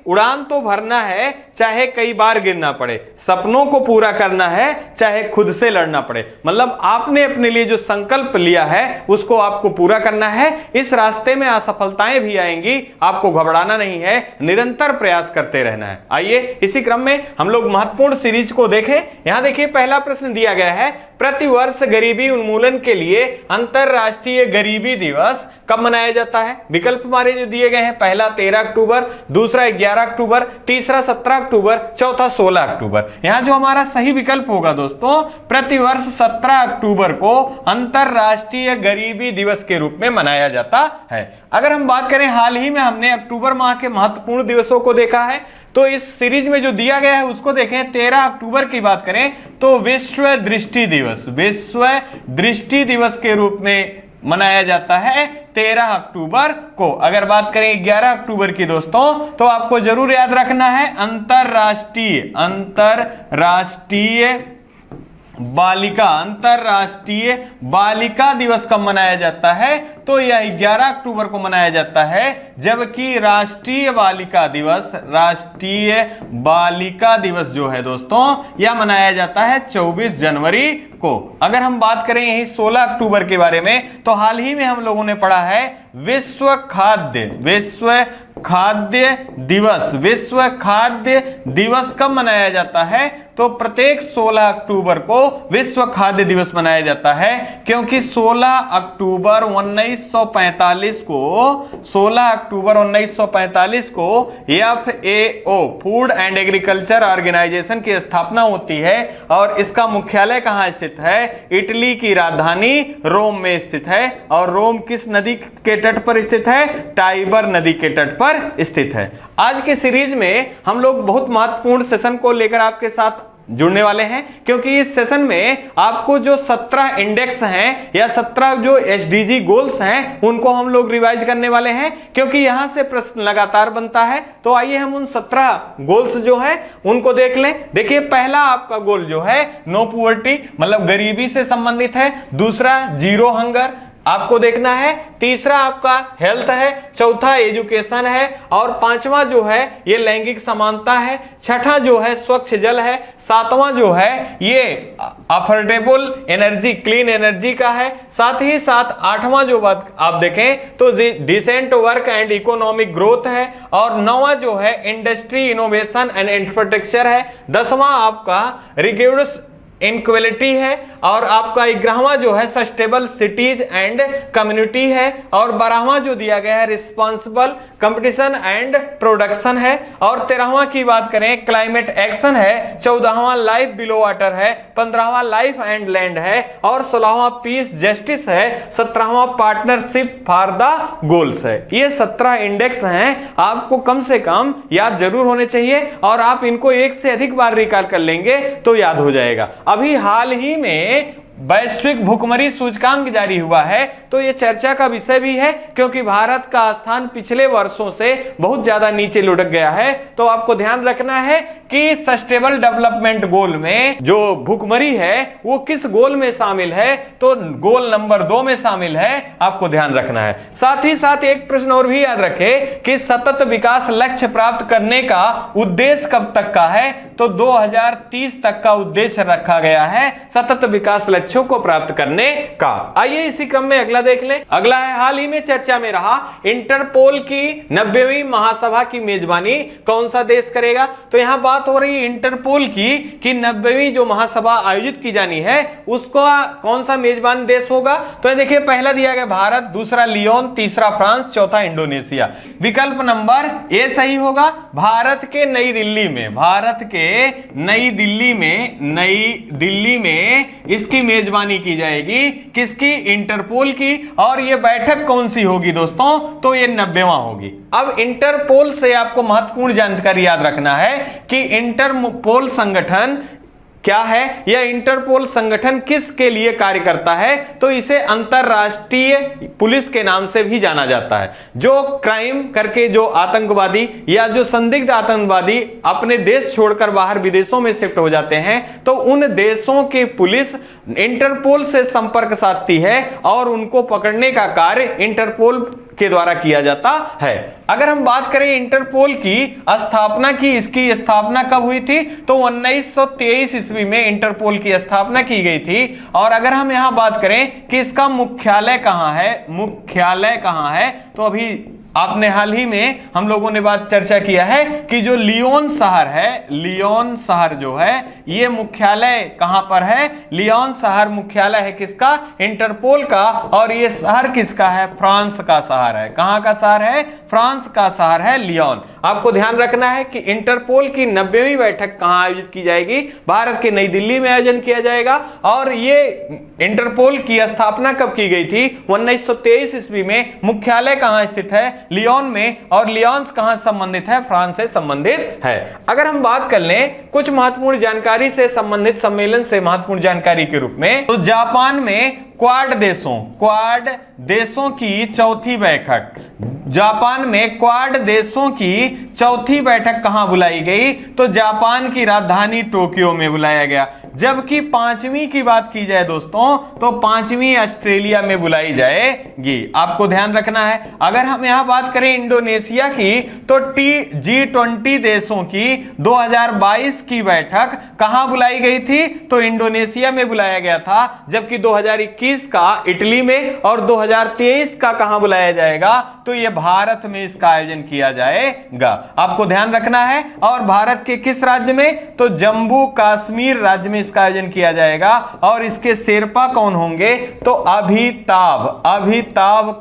उड़ान तो भरना है चाहे कई बार गिरना पड़े, सपनों को पूरा करना है चाहे खुद से लड़ना पड़े। मतलब आपने अपने लिए जो संकल्प लिया है उसको आपको पूरा करना है। इस रास्ते में असफलताएं भी आएंगी, आपको घबराना नहीं है, निरंतर प्रयास करते रहना है। आइए इसी क्रम में हम लोग महत्वपूर्ण सीरीज को देखें। यहां देखिए पहला प्रश्न दिया गया है, प्रतिवर्ष गरीबी उन्मूलन के लिए अंतरराष्ट्रीय गरीबी दिवस कब मनाया जाता है? विकल्प हमारे जो दिए गए हैं, पहला 13 अक्टूबर, दूसरा 11 अक्टूबर, तीसरा 17 अक्टूबर, चौथा 16 अक्टूबर। यहां जो हमारा सही विकल्प होगा दोस्तों, प्रतिवर्ष 17 अक्टूबर को अंतरराष्ट्रीय गरीबी दिवस के रूप में मनाया जाता है। अगर हम बात करें हाल ही में हमने अक्टूबर माह के महत्वपूर्ण दिवसों को देखा है, तो इस सीरीज में जो दिया गया है उसको देखें। 13 अक्टूबर की बात करें तो विश्व दृष्टि दिवस, विश्व दृष्टि दिवस के रूप में मनाया जाता है 13 अक्टूबर को। अगर बात करें 11 अक्टूबर की दोस्तों, तो आपको जरूर याद रखना है अंतरराष्ट्रीय अंतरराष्ट्रीय बालिका दिवस कब मनाया जाता है? तो यह 11 अक्टूबर को मनाया जाता है, जबकि राष्ट्रीय बालिका दिवस जो है दोस्तों यह मनाया जाता है 24 जनवरी को। अगर हम बात करें यही 16 अक्टूबर के बारे में, तो हाल ही में हम लोगों ने पढ़ा है विश्व खाद्य दिवस कब मनाया जाता है? तो प्रत्येक 16 अक्टूबर को विश्व खाद्य दिवस मनाया जाता है, क्योंकि 16 अक्टूबर 1945 को FAO food and agriculture organisation की स्थापना होती है, और इसका मुख्यालय कहां स्थित है? इटली की राजधानी रोम में स्थित है। और रोम किस नदी के तट पर स्थित है? टाइबर नदी के तट पर स्थित है। आज के सीरीज में हम लोग बहुत महत्वपूर्ण सेशन को लेकर आपके साथ जुड़ने वाले हैं, क्योंकि इस सेशन में आपको जो 17 इंडेक्स हैं या 17 जो SDG गोल्स हैं उनको हम लोग रिवाइज करने वाले हैं, क्योंकि यहां से प्रश्न लगातार बनता है। तो आइए हम उन 17 गोल्स जो हैं उनको देख लें। देखिए पहला आपका गोल जो है नो पुअर्टी, मतलब गरीबी से संबंधित है। दूसरा जीरो हंगर आपको देखना है। तीसरा आपका हेल्थ है। चौथा एजुकेशन है। और पांचवा जो है ये लैंगिक समानता है। छठा जो है स्वच्छ जल है। सातवां जो है ये अफोर्डेबल एनर्जी, क्लीन एनर्जी का है। साथ ही साथ आठवां जो बात आप देखें तो decent work and economic growth है। और नौवां जो है इंडस्ट्री इनोवेशन एंड इंफ्रास्ट्रक्चर है। 10वां आपका रिड्यूस इनक्वलिटी है। और आपका 11वां जो है सस्टेनेबल सिटीज एंड कम्युनिटी है। और 12वां जो दिया गया है रिस्पॉन्सिबल कंपटीशन एंड प्रोडक्शन है। और 13वां की बात करें क्लाइमेट एक्शन है। 14वां लाइफ बिलो वाटर है। 15वां लाइफ एंड लैंड है। और 16वां पीस जस्टिस है। 17वां पार्टनरशिप फॉर द गोल्स है। ये 17 इंडेक्स हैं, आपको कम से कम याद जरूर होने चाहिए, और आप इनको एक से अधिक बार रिकॉल कर लेंगे तो याद हो जाएगा। अभी हाल ही में वैश्विक भुखमरी सूचकांक जारी हुआ है, तो यह चर्चा का विषय भी है, क्योंकि भारत का स्थान पिछले वर्षों से बहुत ज्यादा नीचे लुढ़क गया है। तो आपको ध्यान रखना है कि सस्टेनेबल डेवलपमेंट गोल में जो भुखमरी है वो किस गोल में शामिल है? तो गोल नंबर 2 में शामिल है, आपको ध्यान रखना है। साथ ही साथ एक प्रश्न और भी याद रखें कि सतत विकास लक्ष्य प्राप्त करने का उद्देश्य कब तक का है? तो 2030 तक का उद्देश्य रखा गया है सतत विकास लक्ष्यों को प्राप्त करने का। आइए इसी क्रम में अगला देख लें। अगला है हाल ही में चर्चा में रहा इंटरपोल की 90वीं महासभा की मेजबानी कौन सा देश करेगा? तो यहां बात हो रही है इंटरपोल की कि 90वीं जो महासभा आयोजित की जानी है उसको कौन सा मेजबान देश होगा? तो देखिए पहला दिया गया भारत, दूसरा लियोन, तीसरा फ्रांस, चौथा इंडोनेशिया। विकल्प नंबर ए सही होगा। भारत के नई दिल्ली में इसकी मेजबानी की जाएगी। किसकी? इंटरपोल की। और यह बैठक कौन सी होगी दोस्तों? तो यह 90वां होगी। अब इंटरपोल से आपको महत्वपूर्ण जानकारी याद रखना है कि इंटरपोल संगठन क्या है, यह इंटरपोल संगठन किसके लिए कार्य करता है, तो इसे अंतरराष्ट्रीय पुलिस के नाम से भी जाना जाता है। जो क्राइम करके जो आतंकवादी या जो संदिग्ध आतंकवादी अपने देश छोड़कर बाहर विदेशों में शिफ्ट हो जाते हैं तो उन देशों की पुलिस इंटरपोल से संपर्क साधती है और उनको पकड़ने का कार्य इंटरपोल के द्वारा किया जाता है। अगर हम बात करें इंटरपोल की स्थापना की, इसकी स्थापना कब हुई थी, तो 1923 ईस्वी में इंटरपोल की स्थापना की गई थी। और अगर हम यहां बात करें कि इसका मुख्यालय कहां है, मुख्यालय कहां है, तो अभी आपने हाल ही में हम लोगों ने बात चर्चा किया है कि जो लियोन शहर है, लियोन शहर जो है ये मुख्यालय कहां पर है, लियोन शहर मुख्यालय है किसका, इंटरपोल का। और ये शहर किसका है, फ्रांस का शहर है। कहां का शहर है, फ्रांस का शहर है लियोन। आपको ध्यान रखना है कि इंटरपोल की 90वीं बैठक कहां आयोजित की जाएगी, भारत के नई दिल्ली में आयोजन किया जाएगा। और ये इंटरपोल की स्थापना कब की गई थी, 1923 ईस्वी में। मुख्यालय कहां स्थित है, लियोन में। और लियोन कहां संबंधित है, फ्रांस से संबंधित है। अगर हम बात कर लें कुछ महत्वपूर्ण जानकारी से संबंधित, सम्मेलन से महत्वपूर्ण जानकारी के रूप में, तो जापान में क्वाड देशों की चौथी बैठक, जापान में क्वाड देशों की चौथी बैठक कहां बुलाई गई, तो जापान की राजधानी टोक्यो में बुलाया गया। जबकि पांचवी की बात की जाए दोस्तों, तो पांचवी ऑस्ट्रेलिया में बुलाई जाएगी। आपको ध्यान रखना है। अगर हम यहां बात करें इंडोनेशिया की, तो G20 देशों की 2022 की बैठक कहां बुलाई गई थी, तो इंडोनेशिया में बुलाया गया था। जबकि 2021 का इटली में और 2023 का कहां बुलाया जाएगा, तो यह भारत में इसका आयोजन किया जाएगा। आपको ध्यान रखना है। और भारत के किस राज्य में, तो जम्मू कश्मीर राज्य में इसका आयोजन किया जाएगा। और इसके शेरपा कौन होंगे, तो अभिताभ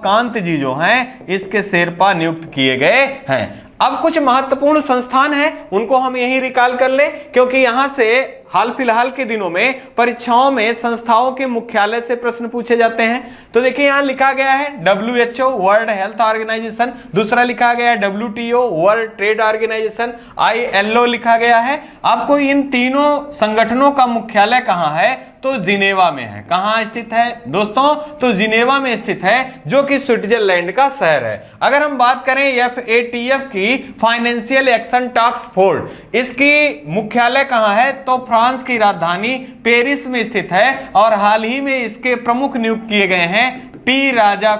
कांत जी जो हैं इसके शेरपा नियुक्त किए गए हैं। अब कुछ महत्वपूर्ण संस्थान हैं, उनको हम यही रिकॉल कर लें, क्योंकि यहां से हाल फिलहाल के दिनों में परीक्षाओं में संस्थाओं के मुख्यालय से प्रश्न पूछे जाते हैं। तो देखिए यहां लिखा गया है WHO वर्ल्ड हेल्थ ऑर्गेनाइजेशन, दूसरा लिखा गया है WTO world trade organisation, ILO लिखा गया है। आपको इन तीनों संगठनों का मुख्यालय कहां है, तो जिनेवा में है। कहां स्थित है दोस्तों, तो जिनेवा में स्थित है, जो कि स्विट्जरलैंड का शहर है। अगर हम बात करें FATF की, फाइनेंशियल एक्शन टास्क फोर्स, इसकी मुख्यालय कहां है, तो फ्रांस की राजधानी पेरिस में स्थित है। और हाल ही में इसके प्रमुख नियुक्त किए गए हैं टी राजा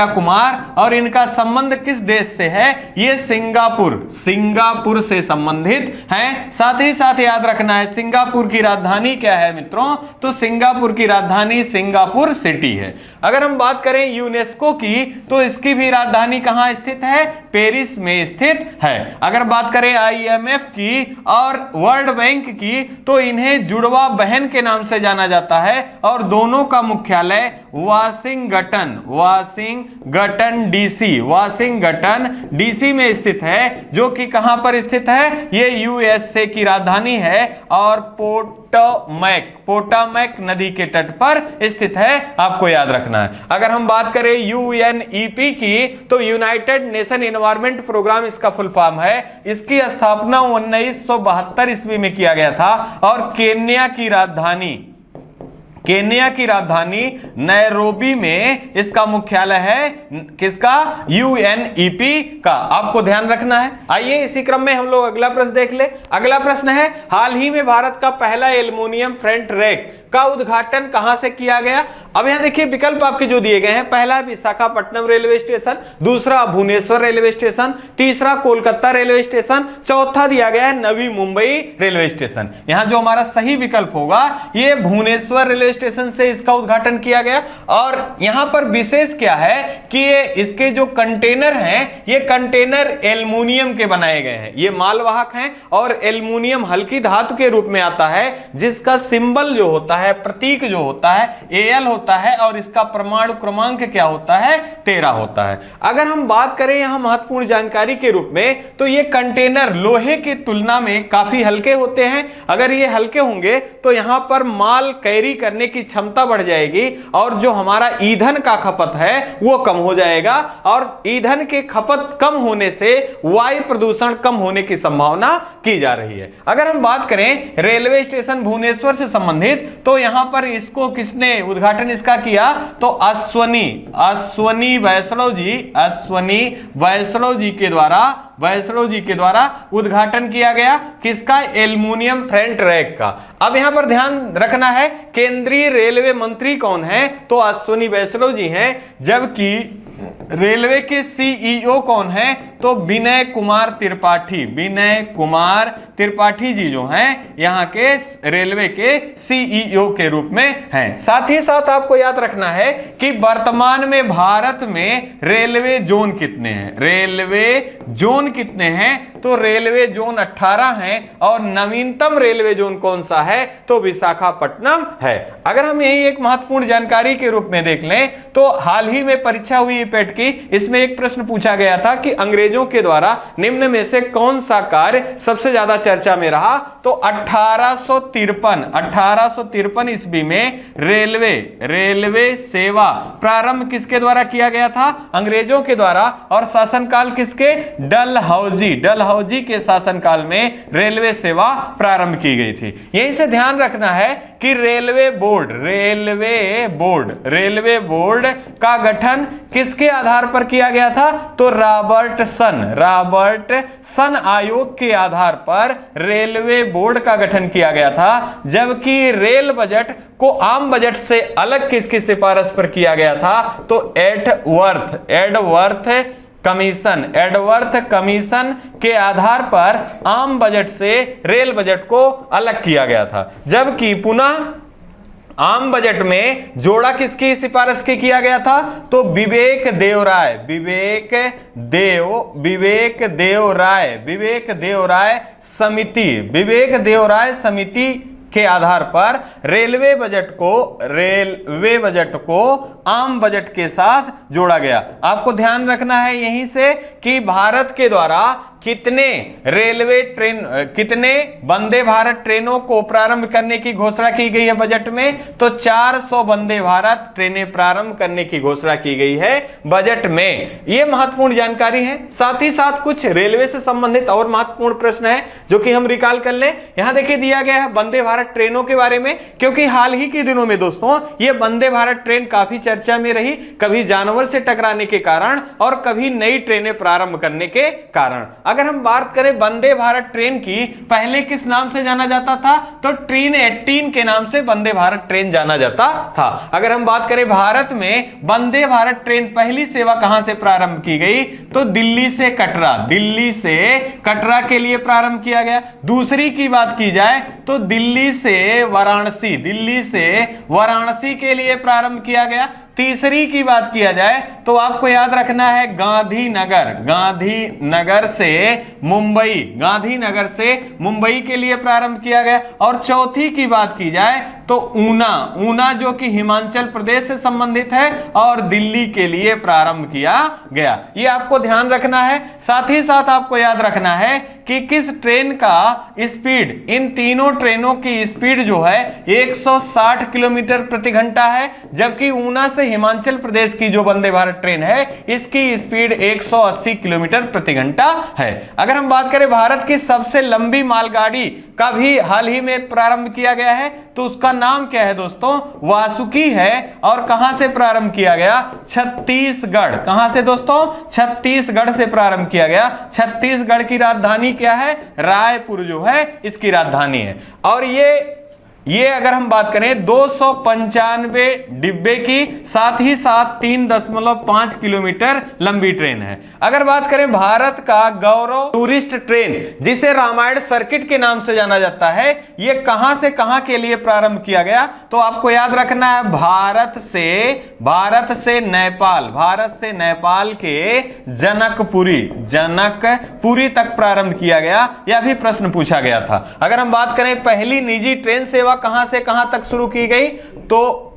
कुमार। और इनका संबंध किस देश से है, ये सिंगापुर से संबंधित हैं। साथ ही साथ याद रखना है सिंगापुर की राजधानी क्या है मित्रों, तो सिंगापुर की राजधानी सिंगापुर सिटी है। अगर हम बात करें यूनेस्को की, तो इसकी भी राजधानी कहां स्थित है, पेरिस में स्थित है। अगर बात करें IMF की और वर्ल्ड बैंक की, तो इन्हें जुड़वा बहन के नाम से जाना जाता है। और दोनों का मुख्यालय वाशिंगटन DC में स्थित है, जो कि कहां पर स्थित है, ये USA की राजधानी है। और पोटामैक नदी के तट पर स्थित है, आपको याद रखना है। अगर हम बात करें UNEP की, तो यूनाइटेड नेशन एनवायरनमेंट प्रोग्राम इसका फुल फॉर्म है। इसकी स्थापना 1972 ईस्वी में किया गया था। और केन्या की राजधानी नैरोबी में इसका मुख्यालय है, किसका, UNEP का। आपको ध्यान रखना है। आइए इसी क्रम में हम लोग अगला प्रश्न देख ले। अगला प्रश्न है, हाल ही में भारत का पहला एल्युमिनियम फ्रंट रैक का उद्घाटन कहां से किया गया। अब यहां देखिए विकल्प आपके जो दिए गए हैं, पहला विशाखापट्टनम रेलवे स्टेशन, दूसरा भुवनेश्वर रेलवे स्टेशन, तीसरा कोलकाता रेलवे स्टेशन, चौथा दिया गया है नवी मुंबई रेलवे स्टेशन। यहां जो हमारा सही विकल्प होगा, ये भुवनेश्वर रेलवे स्टेशन से इसका उद्घाटन किया गया। और यहां पर विशेष क्या है कि ये इसके जो कंटेनर हैं, ये कंटेनर एल्युमिनियम के बनाए गए हैं। ये मालवाहक हैं और एल्युमिनियम हल्की धातु के रूप में आता है, जिसका सिंबल जो होता है है, प्रतीक जो होता है AL होता है और इसका परमाणु क्रमांक क्या होता है 13 होता है। अगर हम बात करें यहां महत्वपूर्ण जानकारी के रूप में तो ये कंटेनर लोहे की तुलना में काफी हल्के होते हैं। अगर ये हल्के होंगे तो यहां पर माल कैरी करने की क्षमता बढ़ जाएगी और जो हमारा ईंधन का खपत है वो कम हो जाएगा और ईंधन के खपत कम होने से वायु प्रदूषण कम होने की संभावना की जा रही है। अगर हम बात करें रेलवे स्टेशन भुवनेश्वर से संबंधित तो यहां पर इसको किसने उद्घाटन इसका किया तो अश्वनी वैष्णव जी के द्वारा उद्घाटन किया गया। किसका? एल्युमिनियम फ्रंट रैक का। अब यहां पर ध्यान रखना है केंद्रीय रेलवे मंत्री कौन है तो अश्वनी वैष्णव जी हैं, जबकि रेलवे के CEO कौन है तो विनय कुमार त्रिपाठी जी जो हैं यहाँ के रेलवे के CEO के रूप में हैं। साथ ही साथ आपको याद रखना है कि वर्तमान में भारत में रेलवे जोन कितने हैं तो रेलवे जोन 18 हैं और नवीनतम रेलवे जोन कौन सा है तो विशाखापट्टनम है। अगर हम यही एक महत्वपूर्ण जानकारी के रूप में देख लें तो हाल ही में परीक्षा हुई पेट की, इसमें एक प्रश्न पूछा गया था कि अंग्रेजों के द्वारा निम्न में से कौन सा कार्य सबसे ज्यादा चर्चा में रहा तो 1853 ईस्वी में रेलवे सेवा प्रारंभ किसके द्वारा किया गया था? अंग्रेजों के द्वारा। और शासनकाल किसके? डलहौजी के शासनकाल में रेलवे सेवा प्रारंभ की गई थी। यहीं से ध्यान रखना है कि रेलवे बोर्ड का गठन किसके आधार पर किया गया था तो रॉबर्टसन आयोग के आधार पर रेलवे बोर्ड का गठन किया गया था। जबकि रेल बजट को आम बजट से अलग किसकी सिफारिश पर किया गया था तो एडवर्थ कमीशन के आधार पर आम बजट से रेल बजट को अलग किया गया था। जबकि पुनः आम बजट में जोड़ा किसकी सिफारिश के किया गया था तो विवेक देवराय समिति के आधार पर रेलवे बजट को आम बजट के साथ जोड़ा गया। आपको ध्यान रखना है यहीं से कि भारत के द्वारा कितने वंदे भारत ट्रेनों को प्रारंभ करने की घोषणा की गई है बजट में तो 400 वंदे भारत ट्रेनें प्रारंभ करने की घोषणा की गई है बजट में। यह महत्वपूर्ण जानकारी है। साथ ही साथ कुछ रेलवे से संबंधित और महत्वपूर्ण प्रश्न है जो कि हम रिकॉल कर लें। यहां देखिए दिया गया है वंदे भारत ट्रेनों के बारे में, क्योंकि हाल ही के दिनों में दोस्तों ये वंदे भारत ट्रेन काफी चर्चा में रही, कभी जानवर से टकराने के कारण और कभी नई ट्रेनें प्रारंभ करने के कारण। अगर हम बात करें वंदे भारत ट्रेन की, पहले किस नाम से जाना जाता था तो ट्रेन 18 के नाम से वंदे भारत ट्रेन जाना जाता था। अगर हम बात करें भारत में वंदे भारत ट्रेन पहली सेवा कहां से प्रारंभ की गई तो दिल्ली से कटरा के लिए प्रारंभ किया गया। दूसरी की बात की जाए तो दिल्ली से वाराणसी के लिए प्रारंभ किया गया। तीसरी की बात किया जाए तो आपको याद रखना है गांधीनगर से मुंबई के लिए प्रारंभ किया गया। और चौथी की बात की जाए तो ऊना जो कि हिमाचल प्रदेश से संबंधित है और दिल्ली के लिए प्रारंभ किया गया। ये आपको ध्यान रखना है। साथ ही साथ आपको याद रखना है कि किस ट्रेन का स्पीड, इन तीनों ट्रेनों की स्पीड जो है 160 किलोमीटर प्रति घंटा है, जबकि ऊना से हिमाचल प्रदेश की जो वंदे भारत ट्रेन है इसकी स्पीड 180 किलोमीटर प्रति घंटा है। अगर हम बात करें भारत की सबसे लंबी मालगाड़ी का भी हाल ही में प्रारंभ किया गया है तो उसका नाम क्या है दोस्तों? वासुकी है। और कहां से प्रारंभ किया गया? छत्तीसगढ़। कहां से दोस्तों? छत्तीसगढ़ से प्रारंभ किया गया। छत्तीसगढ़ की राजधानी क्या है? रायपुर जो है इसकी राजधानी है। और ये अगर हम बात करें 295 डिब्बे की, साथ ही साथ 3.5 किलोमीटर लंबी ट्रेन है। अगर बात करें भारत का गौरव टूरिस्ट ट्रेन जिसे रामायण सर्किट के नाम से जाना जाता है, ये कहां से कहां के लिए प्रारंभ किया गया तो आपको याद रखना है भारत से नेपाल के जनकपुरी तक प्रारंभ किया गया। यह भी प्रश्न पूछा गया था। अगर हम बात करें पहली निजी ट्रेन सेवा कहां से कहां तक शुरू की गई? तो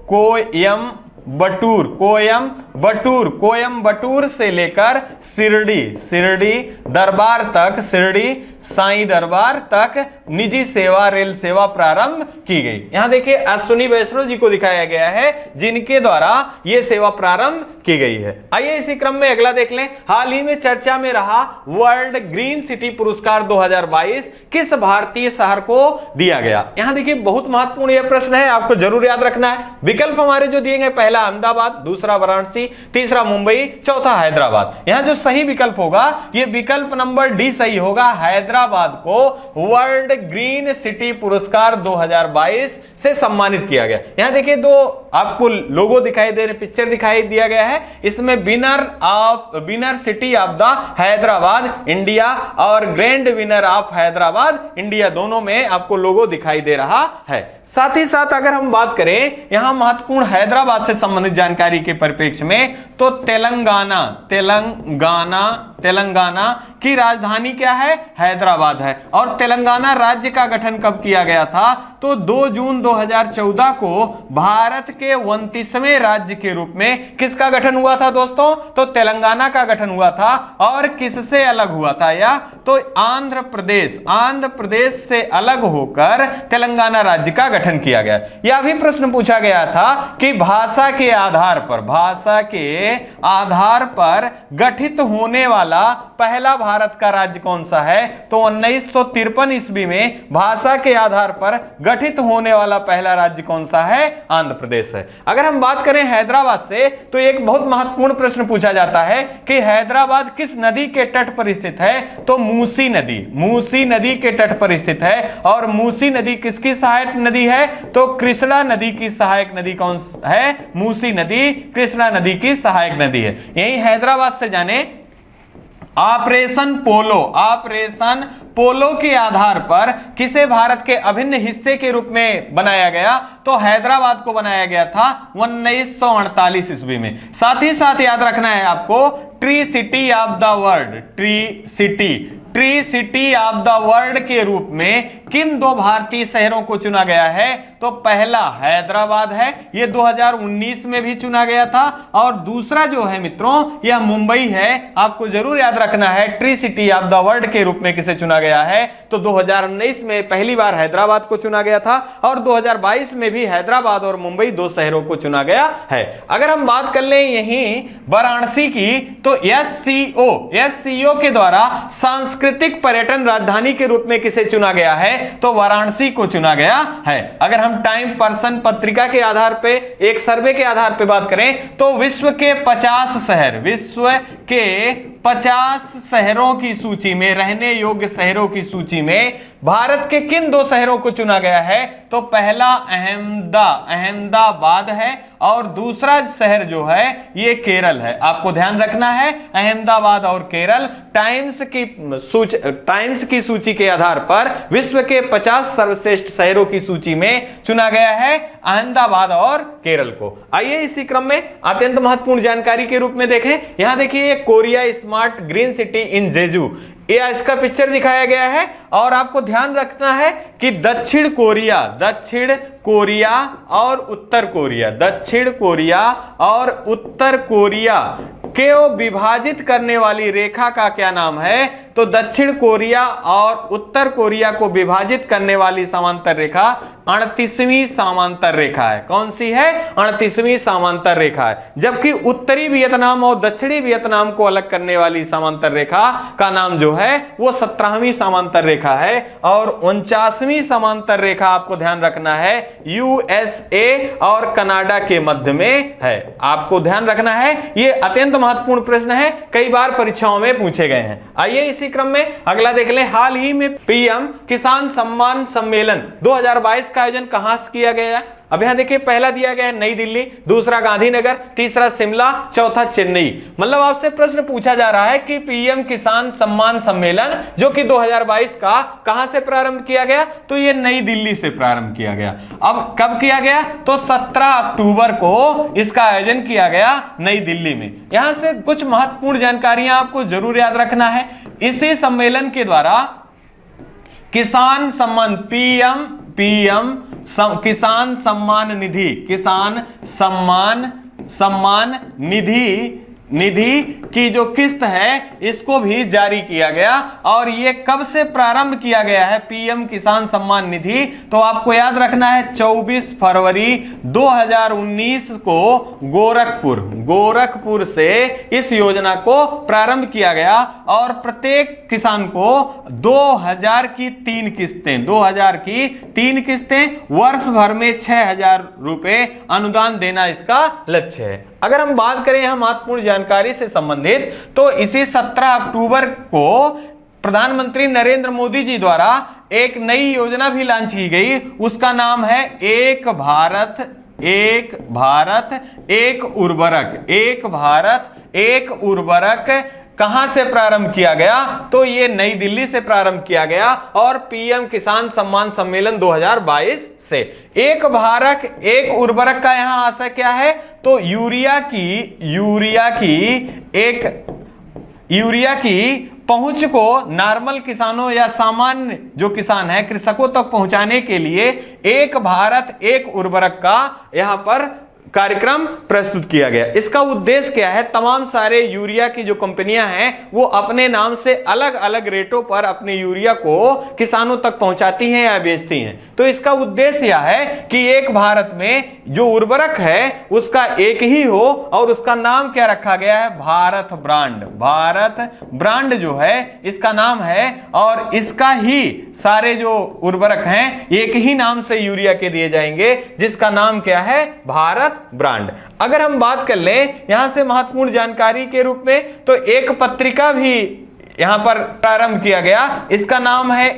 कोयम्बटूर से लेकर शिरडी दरबार तक, शिरडी साईं दरबार तक निजी सेवा, रेल सेवा प्रारंभ की गई। यहां देखिए अश्विनी वैष्णव जी को दिखाया गया है जिनके द्वारा यह सेवा प्रारंभ की गई है। आइए इसी क्रम में अगला देख लें। हाल ही में चर्चा में रहा वर्ल्ड ग्रीन सिटी पुरस्कार 2022 किस भारतीय शहर को दिया गया? यहां देखिए बहुत महत्वपूर्ण यह प्रश्न है, आपको जरूर याद रखना है। विकल्प हमारे जो दिए गए, पहला अहमदाबाद, दूसरा वाराणसी, तीसरा मुंबई, चौथा हैदराबाद। यहां जो सही विकल्प होगा यह विकल्प नंबर डी सही होगा। हैदराबाद को वर्ल्ड ग्रीन सिटी पुरस्कार 2022 से सम्मानित किया गया। यहां देखिए दो आपको लोगो दिखाई दे रहे, पिक्चर दिखाई दिया गया है। इसमें winner city of the Hyderabad India और grand winner of Hyderabad India, दोनों में आपको लोगो दिखाई दे रहा है। साथ ही साथ अगर हम बात करें यहां महत्वपूर्ण हैदराबाद से संबंधित जानकारी के परिप्रेक्ष्य में, तो तेलंगाना की राजधानी क्या है? हैदराबाद है। और तेलंगाना राज्य का गठन कब किया गया था? तो 2 जून 2014 को भारत के 29वें राज्य के रूप में किसका गठन हुआ था दोस्तों? तो तेलंगाना का गठन हुआ था। और किससे अलग हुआ था? या तो आंध्र प्रदेश से अलग होकर तेलंगाना राज्य का गठन किया गया। यह भी प्रश्न पूछा गया था कि भाषा के आधार पर गठित होने वाला पहला भारत का राज्य कौन सा है? तो 1953 ईस्वी में भाषा के आधार पर गठित होने वाला पहला राज्य कौन सा है? आंध्र प्रदेश है। अगर हम बात करें हैदराबाद से, तो एक बहुत महत्वपूर्ण प्रश्न पूछा जाता है कि हैदराबाद किस नदी के तट पर स्थित है? तो मूसी नदी के तट पर स्थित है। और मूसी नदी किसकी सहायक नदी है? तो कृष्णा नदी की सहायक नदी कौन है? मूसी नदी कृष्णा नदी की सहायक नदी है। यही हैदराबाद से जाने ऑपरेशन पोलो के आधार पर किसे भारत के अभिन्न हिस्से के रूप में बनाया गया? तो हैदराबाद को बनाया गया था 1948 ईस्वी में। साथ ही साथ याद रखना है आपको tree city of the world के रूप में किन 2 भारतीय शहरों को चुना गया है? तो पहला हैदराबाद है, यह 2019 में भी चुना गया था। और दूसरा जो है मित्रों यह मुंबई है। आपको जरूर याद रखना है tree city of the world के रूप में किसे चुना गया है? तो 2019 में पहली बार हैदराबाद को चुना गया था और 2022 में भी हैदराबाद और मुंबई 2 शहरों को चुना गया है। अगर हम बात कर लें यहीं वाराणसी की, तो एससीओ के द्वारा सांस्कृतिक पर्यटन राजधानी के रूप में किसे चुना गया है? तो वाराणसी को चुना गया है। अगर हम टाइम पर्सन पत्रिका के आधार पे, एक सर्वे के आधार पे बात करें, तो विश्व के 50 शहरों की सूची में, रहने योग्य शहरों की सूची में भारत के किन 2 शहरों को चुना गया है? तो पहला अहमदाबाद है और दूसरा शहर जो है ये केरल है। आपको ध्यान रखना है अहमदाबाद और केरल टाइम्स की सूची के आधार पर विश्व के 50 सर्वश्रेष्ठ शहरों की सूची में चुना गया है अहमदाबाद और केरल को। आइए इसी क्रम में अत्यंत महत्वपूर्ण जानकारी के रूप में देखें। यहां देखिए Korea smart green city in Jeju, ये इसका पिक्चर दिखाया गया है। और आपको ध्यान रखना है कि दक्षिण कोरिया और उत्तर कोरिया के विभाजित करने वाली रेखा का क्या नाम है? तो दक्षिण कोरिया और उत्तर कोरिया को विभाजित करने वाली समांतर रेखा 38वीं समांतर रेखा है। कौन सी है? 38वीं समांतर रेखा है। जबकि उत्तरी वियतनाम और दक्षिणी वियतनाम को अलग करने वाली समांतर रेखा का नाम जो है वो 17वीं समांतर रेखा है। और 49वीं समांतर रेखा आपको ध्यान रखना है यूएसए और कनाडा के मध्य में है। आपको ध्यान रखना है, ये अत्यंत महत्वपूर्ण प्रश्न है, कई बार परीक्षाओं में पूछे गए हैं। आइए इसी क्रम में अगला देख लें। हाल ही में पीएम किसान सम्मान सम्मेलन 2022 का आयोजन कहां से किया गया? अब यहां देखिए पहला दिया गया है नई दिल्ली, दूसरा गांधीनगर, तीसरा शिमला, चौथा चेन्नई। मतलब आपसे प्रश्न पूछा जा रहा है कि पीएम किसान सम्मान सम्मेलन जो कि 2022 का कहां से प्रारंभ किया गया? तो ये नई दिल्ली से प्रारंभ किया गया। अब कब किया गया? तो 17 अक्टूबर को इसका आयोजन किया गया नई दिल्ली में। यहां से कुछ महत्वपूर्ण जानकारियां आपको जरूर याद रखना है। इसी सम्मेलन के द्वारा किसान सम्मान पीएम किसान सम्मान निधि, किसान सम्मान निधि की जो किस्त है इसको भी जारी किया गया। और ये कब से प्रारंभ किया गया है पीएम किसान सम्मान निधि, तो आपको याद रखना है 24 फरवरी 2019 को गोरखपुर से इस योजना को प्रारंभ किया गया। और प्रत्येक किसान को 2000 की 3 किस्तें वर्ष भर में 6000 रुपए अनुदान देना इसका लक्ष्य है। अगर हम बात करें यहां महत्वपूर्ण जानकारी से संबंधित, तो इसी 17 अक्टूबर को प्रधानमंत्री नरेंद्र मोदी जी द्वारा एक नई योजना भी लॉन्च की गई। उसका नाम है एक भारत एक उर्वरक। कहां से प्रारंभ किया गया, तो ये नई दिल्ली से प्रारंभ किया गया और पीएम किसान सम्मान सम्मेलन 2022 से। एक भारत एक उर्वरक का यहां आशय क्या है, तो यूरिया की पहुंच को नॉर्मल किसानों या सामान्य जो किसान है कृषकों तक पहुंचाने के लिए एक भारत एक उर्वरक का यहां पर कार्यक्रम प्रस्तुत किया गया। इसका उद्देश्य क्या है, तमाम सारे यूरिया की जो कंपनियां हैं वो अपने नाम से अलग अलग रेटों पर अपने यूरिया को किसानों तक पहुंचाती हैं या बेचती हैं। तो इसका उद्देश्य यह है कि एक भारत में जो उर्वरक है उसका एक ही हो और उसका नाम क्या रखा गया है, भारत ब्रांड जो है इसका नाम है। और इसका ही सारे जो उर्वरक हैं एक ही नाम से यूरिया के दिए जाएंगे जिसका नाम क्या है, भारत ब्रांड। अगर हम बात कर लें यहां से महत्वपूर्ण जानकारी के रूप में, तो एक पत्रिका भी यहां पर प्रारंभ किया गया। इसका नाम है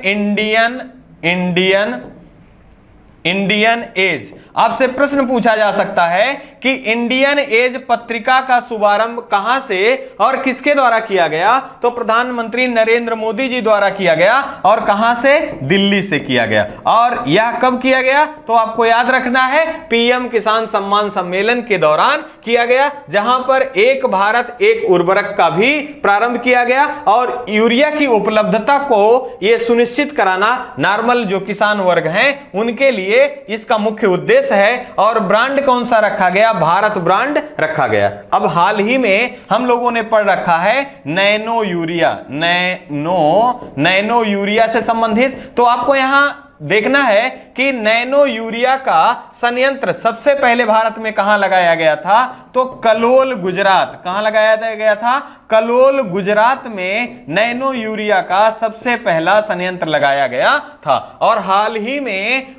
इंडियन एज। आपसे प्रश्न पूछा जा सकता है कि इंडियन एज पत्रिका का शुभारंभ कहां से और किसके द्वारा किया गया, तो प्रधानमंत्री नरेंद्र मोदी जी द्वारा किया गया। और कहां से, दिल्ली से किया गया। और यह कब किया गया, तो आपको याद रखना है पीएम किसान सम्मान सम्मेलन के दौरान किया गया, जहां पर एक भारत एक उर्वरक का भी प्रारंभ किया गया। और यूरिया की उपलब्धता को यह सुनिश्चित कराना नॉर्मल जो किसान वर्ग हैं उनके लिए इसका मुख्य उद्देश्य है। और ब्रांड कौन सा रखा गया, भारत ब्रांड रखा गया। अब हाल ही में हम लोगों ने पढ़ रखा है नैनो यूरिया से संबंधित। तो आपको यहां देखना है कि नैनो यूरिया का संयंत्र सबसे पहले भारत में कहां लगाया गया था, तो कलोल गुजरात। कहां लगाया गया था, कलोल गुजरात में नैनो यूरिया का सबसे पहला संयंत्र लगाया गया था। और हाल ही में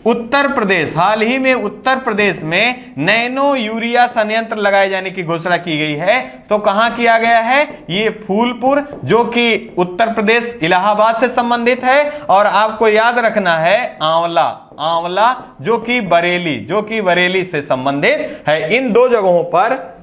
उत्तर प्रदेश में नैनो यूरिया संयंत्र लगाए जाने की घोषणा की गई है। तो कहां किया गया है, ये फूलपुर, जो कि उत्तर प्रदेश इलाहाबाद से संबंधित है। और आपको याद रखना है आंवला जो कि बरेली से संबंधित है। इन दो जगहों पर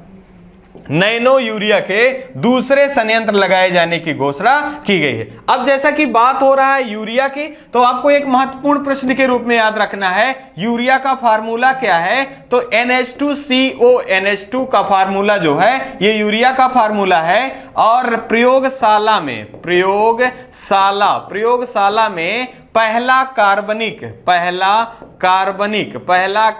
नैनो यूरिया के दूसरे संयंत्र लगाए जाने की घोषणा की गई है। अब जैसा कि बात हो रहा है यूरिया की, तो आपको एक महत्वपूर्ण प्रश्न के रूप में याद रखना है यूरिया का फार्मूला क्या है, तो NH2CO NH2 का फार्मूला जो है ये यूरिया का फार्मूला है। और प्रयोगशाला में पहला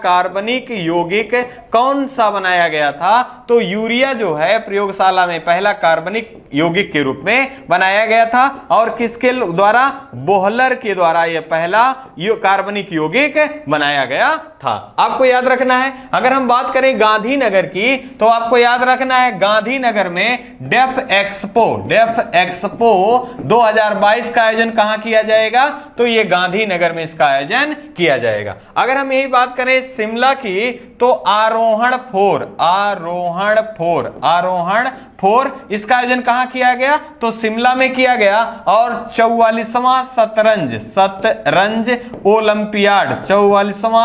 कार्बनिक यौगिक कौन सा बनाया गया था, तो यूरिया जो है प्रयोगशाला में पहला कार्बनिक यौगिक के रूप में बनाया गया था। और किसके द्वारा, बोहलर के द्वारा यह पहला कार्बनिक यौगिक बनाया गया था। आपको याद रखना है। अगर हम बात करें गांधीनगर की, तो आपको याद रखना है गांधीनगर में डेफ एक्सपो 2022 का आयोजन कहां किया जाएगा, तो ये गांधीनगर में इसका आयोजन किया जाएगा। अगर हम यही बात करें शिमला की, तो आरोहण फोर इसका आयोजन कहां किया गया, तो शिमला में किया गया। और 44वां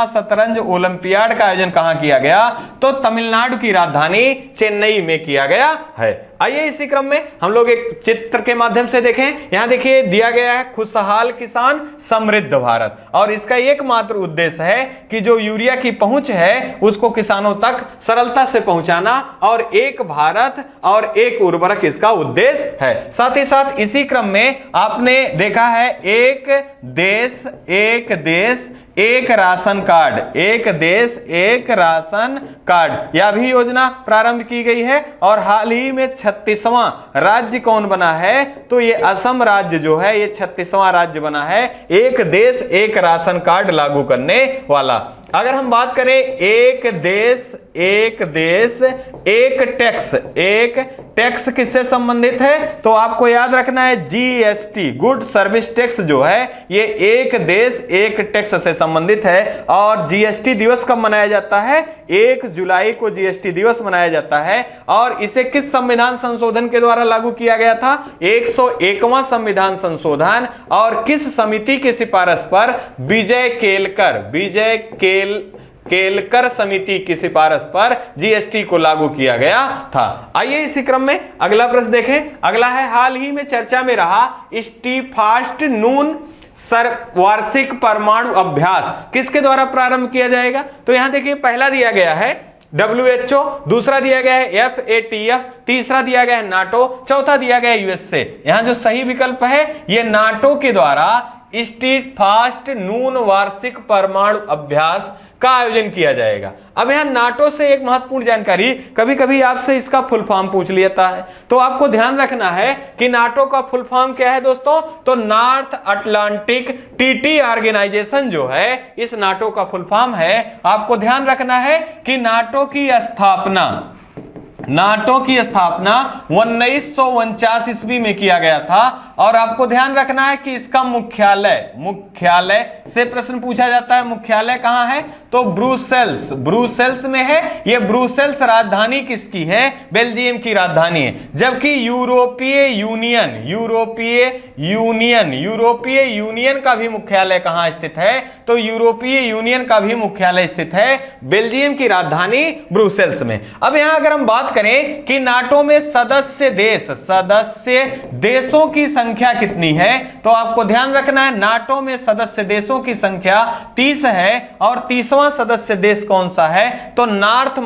शतरंज ओलंपियाड का आयोजन कहां किया गया, तो तमिलनाडु की राजधानी चेन्नई में किया गया है। आइए इसी क्रम में हम लोग एक चित्र के माध्यम से देखें। यहां देखिए दिया गया है खुशहाल किसान समृद्ध भारत। और इसका एकमात्र उद्देश्य है कि जो यूरिया की पहुंच है उसको किसानों तक सरलता से पहुंचाना, और एक भारत और एक उर्वरक इसका उद्देश्य है। साथ ही साथ इसी क्रम में आपने देखा है एक देश एक राशन कार्ड, एक देश एक राशन कार्ड, यह भी योजना प्रारंभ की गई है। और हाल ही में 36वां राज्य कौन बना है, तो ये असम राज्य जो है ये 36वां राज्य बना है एक देश एक राशन कार्ड लागू करने वाला। अगर हम बात करें एक देश एक टैक्स किससे संबंधित है, तो आपको याद रखना है जीएसटी, गुड सर्विस टैक्स जो है ये एक देश एक टैक्स से संबंधित है। और जीएसटी दिवस कब मनाया जाता है, 1 जुलाई को जीएसटी दिवस मनाया जाता है। और इसे किस संविधान संशोधन के द्वारा लागू किया गया था, 101वां संविधान संशोधन। और किस समिति की सिफारिश पर, विजय केलकर समिति की सिफारिश पर जीएसटी को लागू किया गया था। आइए इसी क्रम में अगला प्रश्न देखें। अगला है, हाल ही में चर्चा में रहा स्टीफास्ट नून वार्षिक परमाणु अभ्यास किसके द्वारा प्रारंभ किया जाएगा, तो यहां देखिए पहला दिया गया है WHO, दूसरा दिया गया है FATF, तीसरा दिया गया है नाटो, चौथा दिया गया है USA। यहां जो सही विकल्प है ये नाटो के द्वारा स्टीफास्ट नून वार्षिक परमाणु अभ्यास का आयोजन किया जाएगा। अब यहां नाटो से एक महत्वपूर्ण जानकारी, कभी कभी आपसे इसका फुल फॉर्म पूछ लिया है, तो आपको ध्यान रखना है कि नाटो का फुल फॉर्म क्या है दोस्तों, तो नॉर्थ अटलांटिक ट्रीटी ऑर्गेनाइजेशन जो है इस नाटो का फुल फॉर्म है। आपको ध्यान रखना है कि नाटो की स्थापना 1949 ईस्वी में किया गया था। और आपको ध्यान रखना है कि इसका मुख्यालय से प्रश्न पूछा जाता है, मुख्यालय कहां है, तो ब्रुसेल्स में है। ये ब्रुसेल्स राजधानी किसकी है, बेल्जियम की राजधानी है। जबकि यूरोपीय यूनियन का भी मुख्यालय कहां स्थित है, तो यूरोपीय यूनियन का भी मुख्यालय स्थित है बेल्जियम की राजधानी ब्रुसेल्स में। अब यहां अगर हम बात करें कि नाटो में सदस्य देशों की संख्या कितनी है, तो आपको ध्यान रखना है नाटो में सदस्य देशों की संख्या 30 है। और 30वां सदस्य देश कौन सा है, तो नॉर्थ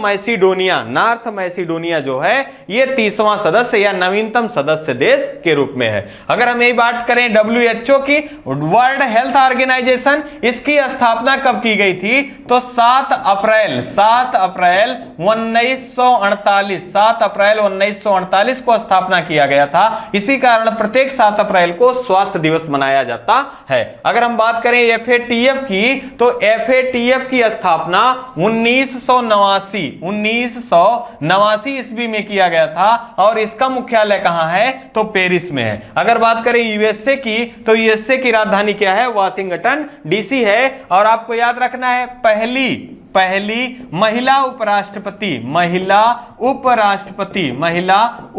मैसिडोनिया जो है ये 30वां सदस्य या नवीनतम सदस्य देश के रूप में है। अगर हम यही बात करें WHO की, वर्ल्ड हेल्थ ऑर्गेनाइजेशन, इसकी स्थापना कब की गई थी, तो 7 अप्रैल 1948 को स्थापना किया गया था। इसी कारण प्रत्येक 7 अप्रैल को स्वास्थ्य दिवस मनाया जाता है। अगर हम बात करें FATF की, तो FATF की स्थापना 1989 ईस्वी में किया गया था। और इसका मुख्यालय कहां है, तो पेरिस में है। अगर बात करें USA की, तो USA की राजधानी क्या है, वाशिंगटन DC है। और आपको याद रखना है पहली महिला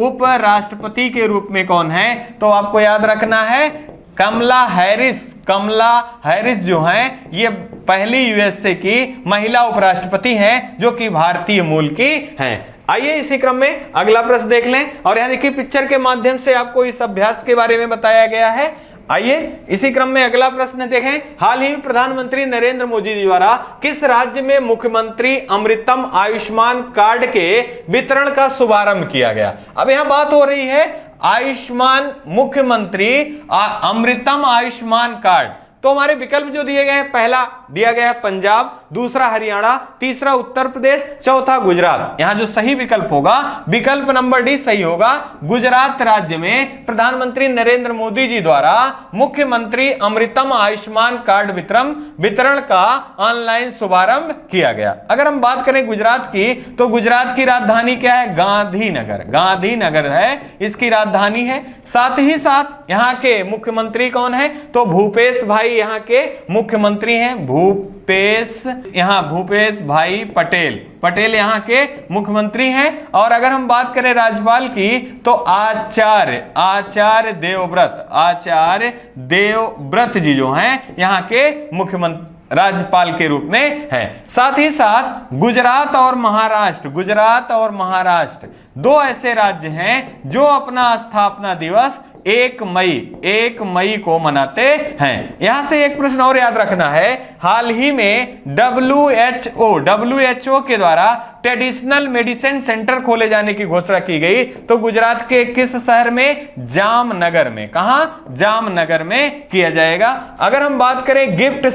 उपराष्ट्रपति के रूप में कौन है, तो आपको याद रखना है कमला हैरिस जो हैं ये पहली USA की महिला उपराष्ट्रपति हैं जो कि भारतीय मूल की हैं। आइए इसी क्रम में अगला प्रश्न देख लें। और यहां देखिए पिक्चर के माध्यम से आपको इस अभ्यास के बारे में बताया गया है। आइए इसी क्रम में अगला प्रश्न देखें। हाल ही में प्रधानमंत्री नरेंद्र मोदी जी द्वारा किस राज्य में मुख्यमंत्री अमृतम आयुष्मान कार्ड के वितरण का शुभारंभ किया गया। अब यहां बात हो रही है अमृतम आयुष्मान कार्ड। तो हमारे विकल्प जो दिए गए हैं, पहला दिया गया है पंजाब, दूसरा हरियाणा, तीसरा उत्तर प्रदेश, चौथा गुजरात। यहां जो सही विकल्प होगा, विकल्प नंबर डी सही होगा। गुजरात राज्य में प्रधानमंत्री नरेंद्र मोदी जी द्वारा मुख्यमंत्री अमृतम आयुष्मान कार्ड वितरण का ऑनलाइन शुभारंभ किया गया। अगर हम बात करें गुजरात की, तो गुजरात की राजधानी क्या है, गांधीनगर है इसकी राजधानी है। साथ ही साथ यहाँ के मुख्यमंत्री कौन है, तो भूपेश भाई यहाँ के मुख्यमंत्री हैं। भूपेश भाई पटेल यहाँ के मुख्यमंत्री हैं। और अगर हम बात करें राज्यपाल की, तो आचार्य देवव्रत जी जो हैं यहाँ के मुख्यमंत्री राज्यपाल के रूप में हैं। साथ ही साथ गुजरात और महाराष्ट्र दो ऐसे राज्य हैं जो अपना स्थापना दिवस 1 मई को मनाते हैं। यहां से एक प्रश्न और याद रखना है, हाल ही में WHO के द्वारा ट्रेडिशनल मेडिसिन सेंटर खोले जाने की घोषणा की गई, तो गुजरात के किस शहर में? जामनगर में। कहां? जामनगर में किया जाएगा। अगर हम बात करें गिफ्ट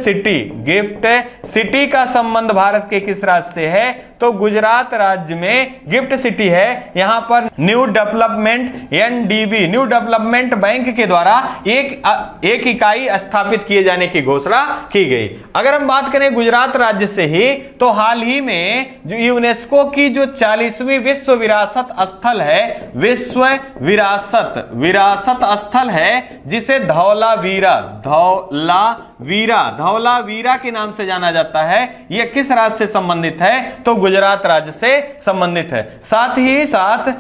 सिटी का संबंध भारत के किस राज्य से है? तो गुजरात राज्य में गिफ्ट सिटी है। यहां पर new development NDB new development bank के द्वारा एक इकाई स्थापित किए जाने की घोषणा की गई। अगर हम बात करें गुजरात राज्य से ही, तो हाल ही में जो यूनेस्को की जो 40वीं विश्व विरासत स्थल है, विश्व विरासत स्थल है, जिसे धौलावीरा के नाम से जाना जाता है, यह किस राज्य से संबंधित है? तो गुजरात राज्य से संबंधित है। साथ ही साथ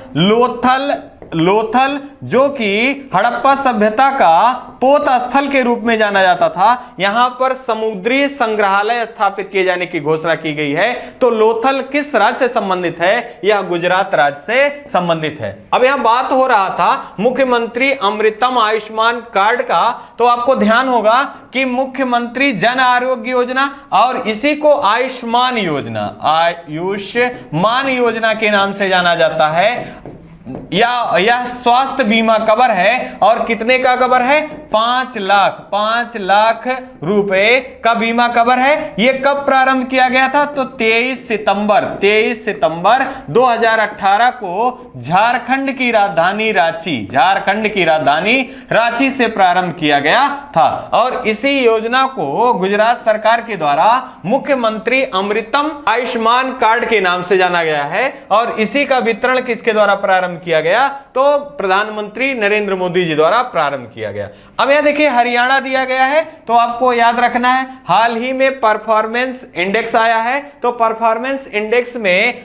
लोथल जो कि हड़प्पा सभ्यता का पोत स्थल के रूप में जाना जाता था, यहां पर समुद्री संग्रहालय स्थापित किए जाने की घोषणा की गई है। तो लोथल किस राज्य से संबंधित है? यह गुजरात राज्य से संबंधित है। अब यहां बात हो रहा था मुख्यमंत्री अमृतम आयुष्मान कार्ड का, तो आपको ध्यान होगा कि मुख्यमंत्री जन आरोग्य योजना और इसी को आयुष्मान योजना के नाम से जाना जाता है। यह स्वास्थ्य बीमा कवर है, और कितने का कवर है? 5 लाख रुपए का बीमा कवर है। यह कब प्रारंभ किया गया था? तो 23 सितंबर 2018 को झारखंड की राजधानी रांची से प्रारंभ किया गया था। और इसी योजना को गुजरात सरकार के द्वारा मुख्यमंत्री अमृतम आयुष्मान कार्ड के नाम से जाना गया है। और इसी का वितरण किसके द्वारा प्रारंभ किया गया? तो प्रधानमंत्री नरेंद्र मोदी जी द्वारा प्रारंभ किया गया। अब यहां देखिए हरियाणा दिया गया है, तो आपको याद रखना है हाल ही में परफॉर्मेंस इंडेक्स आया है। तो परफॉर्मेंस इंडेक्स में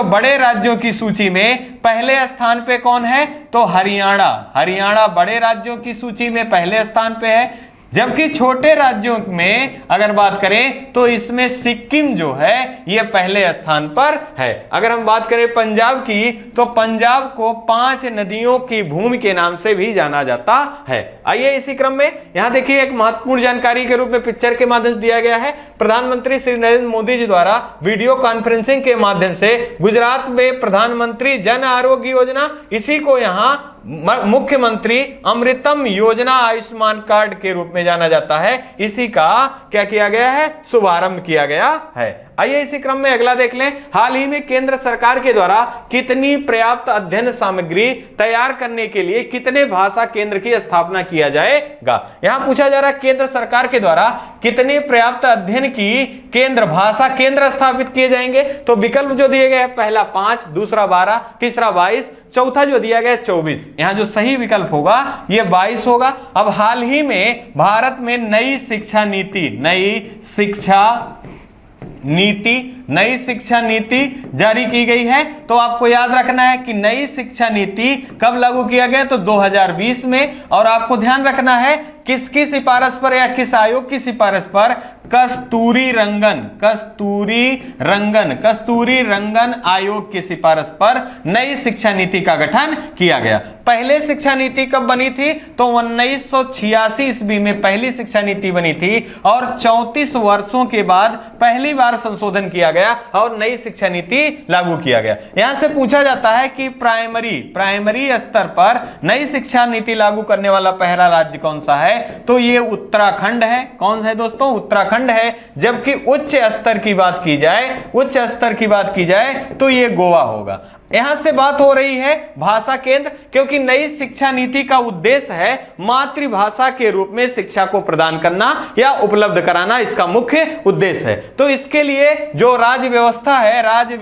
बड़े राज्यों की सूची में पहले स्थान पे कौन है? तो हरियाणा बड़े राज्यों की सूची में पहले स्थान पे है। जबकि छोटे राज्यों में अगर बात करें तो इसमें सिक्किम जो है यह पहले स्थान पर है। अगर हम बात करें पंजाब की, तो पंजाब को 5 नदियों की भूमि के नाम से भी जाना जाता है। आइए इसी क्रम में यहां देखिए एक महत्वपूर्ण जानकारी के रूप में पिक्चर के माध्यम से दिया गया है। प्रधानमंत्री श्री नरेंद्र मोदी जी द्वारा वीडियो कॉन्फ्रेंसिंग के माध्यम से गुजरात में प्रधानमंत्री जन आरोग्य योजना, इसी को यहां मुख्यमंत्री अमृतम योजना आयुष्मान कार्ड के रूप में जाना जाता है, इसी का क्या किया गया है? शुभारंभ किया गया है। आइए इसी क्रम में अगला देख लें। हाल ही में केंद्र सरकार के द्वारा कितनी पर्याप्त अध्ययन सामग्री तैयार करने के लिए कितने भाषा केंद्र की स्थापना किया जाएगा? यहां पूछा जा रहा है केंद्र सरकार के द्वारा कितने पर्याप्त अध्ययन की भाषा केंद्र स्थापित किए जाएंगे? तो विकल्प जो दिए गए हैं, पहला 5, दूसरा 12, तीसरा 22, चौथा जो दिया गया 24। यहां जो सही विकल्प होगा यह 22 होगा। अब हाल ही में भारत में नई शिक्षा नीति जारी की गई है। तो आपको याद रखना है कि नई शिक्षा नीति कब लागू किया गया? तो 2020 में। और आपको ध्यान रखना है किसकी सिफारिश पर या किस आयोग की सिफारिश पर? कस्तूरी रंगन आयोग की सिफारिश पर नई शिक्षा नीति का गठन किया गया। पहले शिक्षा नीति कब बनी थी? तो 1986 ईस्वी में पहली शिक्षा नीति बनी थी, और 34 वर्षों के बाद पहली बार संशोधन किया गया और नई शिक्षा नीति लागू किया गया। यहां से पूछा जाता है कि प्राइमरी स्तर पर नई शिक्षा नीति लागू करने वाला पहला राज्य कौन सा है? तो ये उत्तराखंड है। कौन है दोस्तों? उत्तराखंड है। जबकि उच्च स्तर की बात की जाए तो ये गोवा होगा। यहां से बात हो रही है भाषा केंद्र, क्योंकि नई शिक्षा नीति का उद्देश्य है मातृभाषा के रूप में शिक्षा को प्रदान करना या उपलब्ध कराना, इसका मुख्य उद्देश्य है। तो इसके लिए जो राज्य व्यवस्था है, राज्य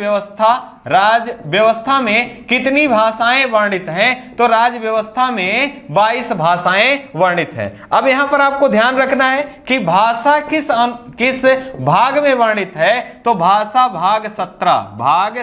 व्यवस्था में कितनी भाषाएं वर्णित हैं? तो राज्य व्यवस्था में 22 भाषाएं वर्णित हैं। अब यहां पर आपको ध्यान रखना है कि भाषा किस भाग में वर्णित है? तो भाषा भाग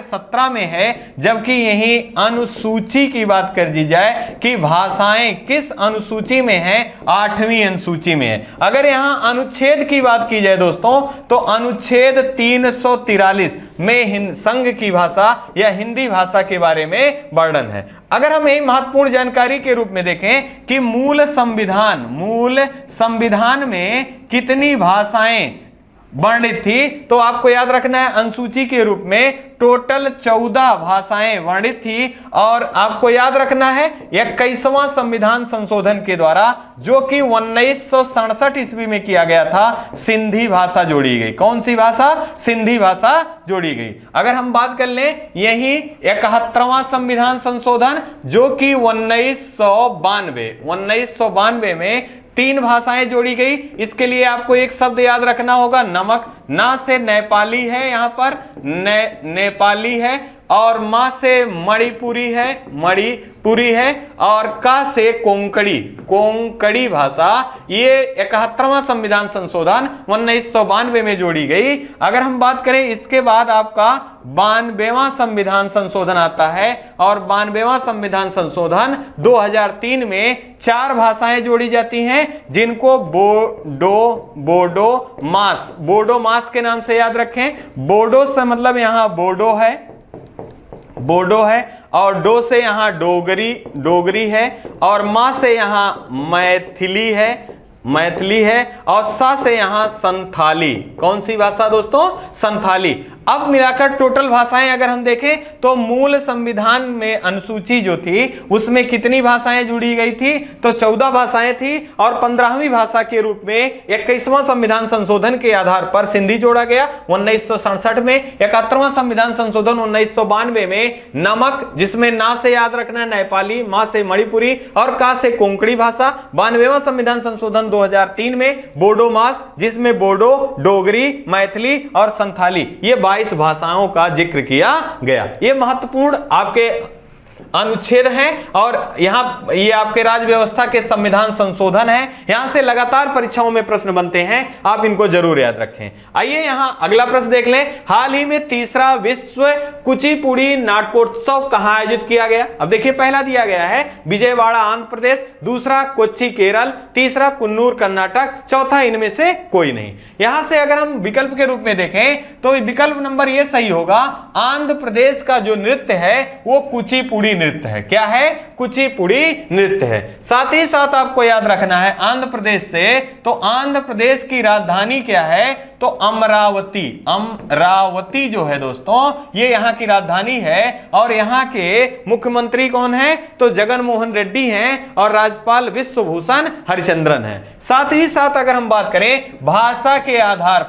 17 में है। जबकि यही अनुसूची की बात कर दी जाए कि भाषाएं किस अनुसूची में है? 8वीं अनुसूची में है। अगर यहां अनुच्छेद की बात की जाए दोस्तों, तो अनुच्छेद 343 में संघ की भाषा या हिंदी भाषा के बारे में वर्णन है। अगर हम यही महत्वपूर्ण जानकारी के रूप में देखें कि मूल संविधान में कितनी भाषाएं वर्णित थी, तो आपको याद रखना है अनुसूची के रूप में टोटल 14 भाषाएं वर्णित थी। और आपको याद रखना है 21वां संविधान संशोधन के द्वारा, जो कि 1967 ईस्वी में किया गया था, सिंधी भाषा जोड़ी गई। कौन सी भाषा? सिंधी भाषा जोड़ी गई। अगर हम बात कर लें यही 71वां संविधान संशोधन, जो कि 1992 में 3 भाषाएं जोड़ी गई। इसके लिए आपको एक शब्द याद रखना होगा, नमक। ना से नेपाली है, यहां पर नेपाली है, और मां से मणिपुरी है, और का से कोंकणी भाषा। ये 71वां संविधान संशोधन 1992 में जोड़ी गई। अगर हम बात करें इसके बाद आपका 92वां संविधान संशोधन आता है, और 92वां संविधान संशोधन 2003 में 4 भाषाएं जोड़ी जाती हैं, जिनको बोडो मास के नाम से याद रखें। बोडो से मतलब यहां बोडो है, और डो से यहां डोगरी है, और मां से यहां मैथिली है, और सा से यहां संथाली। कौन सी भाषा दोस्तों? संथाली। अब मिलाकर टोटल भाषाएं अगर हम देखें तो मूल संविधान में अनुसूची जो थी उसमें कितनी भाषाएं जुड़ी गई थी? तो 14 भाषाएं थी, और 15वीं भाषा के रूप में 21वां संविधान संशोधन के आधार पर सिंधी जोड़ा गया 1967 में। 71वां संविधान संशोधन 1992 में नमक, जिसमें ना से याद रखना नेपाली, मां से मणिपुरी, और का से कोंकणी भाषा। 92वां संविधान संशोधन 2003 में बोडो मास, जिसमें बोडो, डोगरी, मैथिली और संथाली, ये 22 भाषाओं का जिक्र किया गया। ये महत्वपूर्ण आपके अनुच्छेद हैं, और यहां ये आपके राज्य व्यवस्था के संविधान संशोधन है। यहां से लगातार परीक्षाओं में प्रश्न बनते हैं, आप इनको जरूर याद रखें। आइए यहां अगला प्रश्न देख लें। हाल ही में 3रा विश्व कुचिपुड़ी नाट्योत्सव कहां आयोजित किया गया? अब देखिए, पहला दिया गया है विजयवाड़ा आंध्र प्रदेश, दूसरा कोच्चि केरल, तीसरा कुन्नूर कर्नाटक, चौथा इनमें से कोई नहीं। यहां से अगर हम विकल्प के रूप में देखें तो विकल्प नंबर ये सही होगा। आंध्र प्रदेश का जो नृत्य है वो कुचिपुड़ी नृत्य है। क्या है? कुचिपुड़ी नृत्य है। साथ ही साथ आपको याद रखना है आंध्र प्रदेश से, तो आंध्र प्रदेश की राजधानी क्या है? तो अमरावती जो है दोस्तों, ये यहां की राजधानी है। और यहां के मुख्यमंत्री कौन है? तो जगन मोहन रेड्डी हैं, और राज्यपाल विश्वभूषण हरिचंद्रन है। साथ ही साथ अगर हम बात करें भाषा के आधार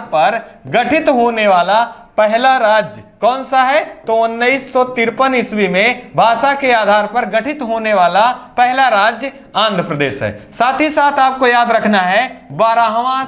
पर गठित होने वाला पहला राज्य कौन सा है? तो 1953 ईस्वी में भाषा के आधार पर गठित होने वाला पहला राज्य आंध्र प्रदेश है। साथ ही साथ आपको याद रखना है 12वां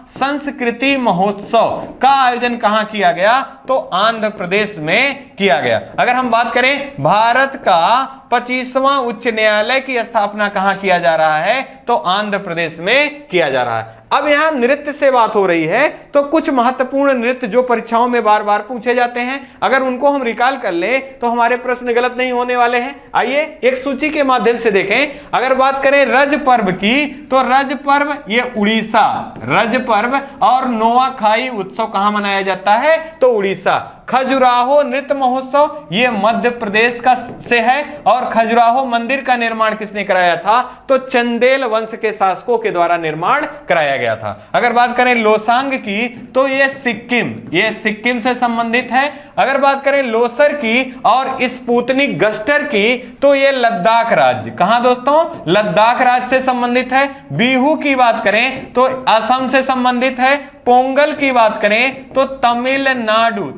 संस्कृति महोत्सव का आयोजन कहां किया गया? तो आंध्र प्रदेश में किया गया। अगर हम बात करें भारत का 25वां उच्च न्यायालय की स्थापना कहां किया जा रहा है? तो आंध्र प्रदेश में किया जा रहा है। अब यहां नृत्य से बात हो रही है, तो कुछ महत्वपूर्ण नृत्य जो परीक्षाओं में बार बार पूछे जाते हैं, अगर उनको हम रिकॉल कर लें तो हमारे प्रश्न गलत नहीं होने वाले हैं। आइए एक सूची के माध्यम से देखें। अगर बात करें रज पर्व की, तो रज पर्व ये उड़ीसा, रज पर्व और नोआखाई उत्सव कहां मनाया जाता है? तो उड़ीसा। खजुराहो नृत्य महोत्सव ये मध्य प्रदेश का से है, और खजुराहो मंदिर का निर्माण किसने कराया था? तो चंदेल वंश के शासकों के द्वारा निर्माण कराया गया था। अगर बात करें लोसांग की, तो ये सिक्किम से संबंधित है। अगर बात करें लोसर की और स्पुतनिक गस्टर की, तो ये लद्दाख राज्य, कहां दोस्तों? लद्दाख राज्य से संबंधित है। बिहू की बात करें तो असम से संबंधित है। पोंगल की बात करें तो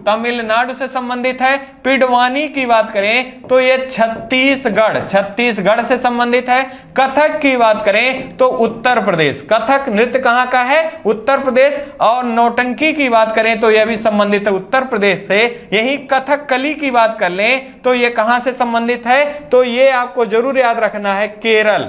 तमिलनाडु से संबंधित है। पिडवानी की बात करें तो ये छत्तीसगढ़ से संबंधित है। कथक की बात करें तो उत्तर प्रदेश, कथक नृत्य कहां का है? उत्तर प्रदेश। और नौटंकी की बात करें तो यह भी संबंधित है उत्तर प्रदेश से। यही कथकली की बात कर लें तो यह कहां से संबंधित है? तो यह आपको जरूर याद रखना है केरल।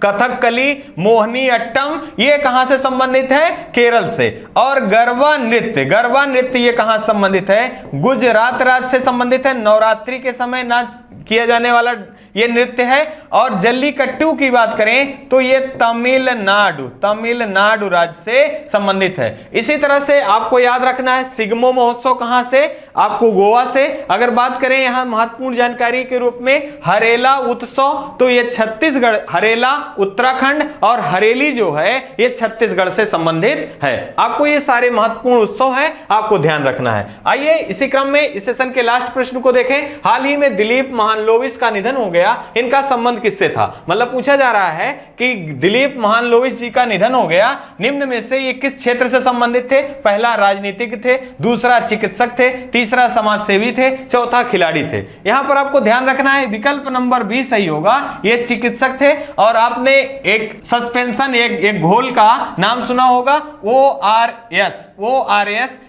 कथकली, मोहिनी अट्टम ये कहां से संबंधित है? केरल से। और गरबा नृत्य ये कहां संबंधित है? गुजरात राज्य से संबंधित है। नवरात्रि के समय नाच किया जाने वाला ये नृत्य है। और जल्लीकट्टू की बात करें तो ये तमिलनाडु राज्य से संबंधित है। इसी तरह से आपको याद रखना है सिग्मो महोत्सव कहां से, आपको गोवा से। अगर बात करें यहां महत्वपूर्ण जानकारी के रूप में हरेला उत्सव, तो ये छत्तीसगढ़, हरेला उत्तराखंड और हरेली जो है ये छत्तीसगढ़ से संबंधित है। आपको ये सारे महत्वपूर्ण उत्सव हैं, आपको ध्यान रखना है। आइए इसी क्रम में इस सेशन के लास्ट प्रश्न को देखें। हाल ही में दिलीप महानलोविस का निधन हो गया, इनका संबंध किससे था? मतलब पूछा जा रहा है कि दिलीप महानलोविस जी का निधन हो गया, निम्न में से ये किस क्षेत्र से संबंधित थे? पहला राजनीतिक थे, दूसरा चिकित्सक थे, तीसरा समाज सेवी थे, चौथा खिलाड़ी थे। यहां पर आपको ध्यान रखना है विकल्प नंबर बी सही होगा, ये चिकित्सक थे। और आपने एक सस्पेंशन, एक घोल का नाम सुना होगा, ORS,